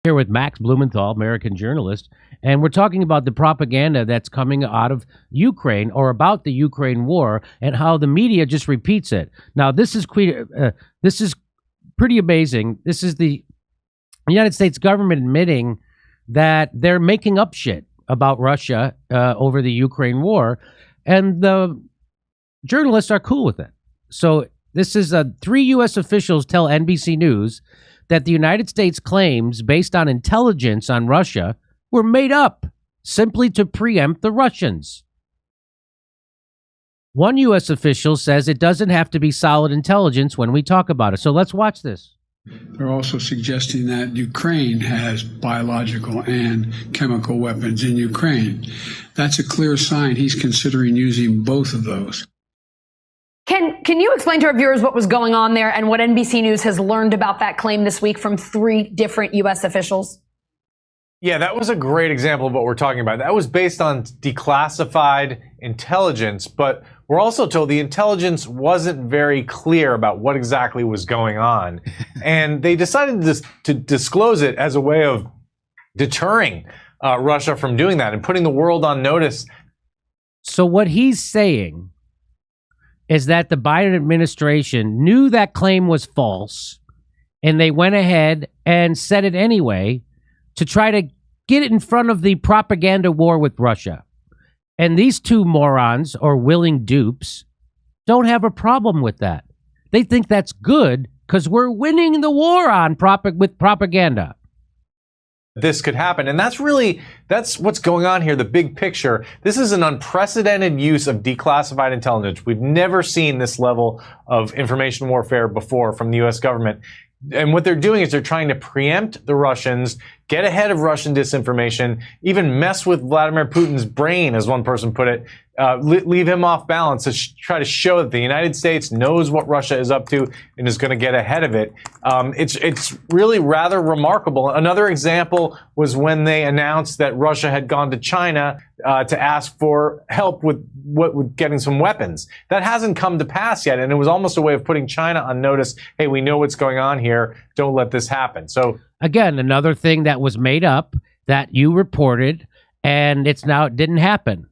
Here with Max Blumenthal, American journalist, and we're talking about the propaganda that's coming out of Ukraine or about the Ukraine war and how the media just repeats it. Now, this is pretty amazing. This is the United States government admitting that they're making up shit about Russia over the Ukraine war, and the journalists are cool with it. So this is 3 U.S. officials tell NBC News that the United States claims based on intelligence on Russia were made up simply to preempt the Russians. One U.S. official says it doesn't have to be solid intelligence when we talk about it. So let's watch this. They're also suggesting that Ukraine has biological and chemical weapons in Ukraine. That's a clear sign he's considering using both of those. Can you explain to our viewers what was going on there and what NBC News has learned about that claim this week from 3 different U.S. officials? Yeah, that was a great example of what we're talking about. That was based on declassified intelligence, but we're also told the intelligence wasn't very clear about what exactly was going on. And they decided to disclose it as a way of deterring Russia from doing that and putting the world on notice. So what he's saying is that the Biden administration knew that claim was false, and they went ahead and said it anyway to try to get it in front of the propaganda war with Russia. And these 2 morons, or willing dupes, don't have a problem with that. They think that's good because we're winning the war on with propaganda. This could happen. And that's what's going on here, the big picture. This is an unprecedented use of declassified intelligence. We've never seen this level of information warfare before from the U.S. government. And what they're doing is they're trying to preempt the Russians, get ahead of Russian disinformation, even mess with Vladimir Putin's brain, as one person put it, leave him off balance to try to show that the United States knows what Russia is up to and is going to get ahead of it. It's really rather remarkable. Another example was when they announced that Russia had gone to China to ask for help with getting some weapons. That hasn't come to pass yet, and it was almost a way of putting China on notice. Hey, we know what's going on here. Don't let this happen. So again, another thing that was made up that you reported, and it didn't happen.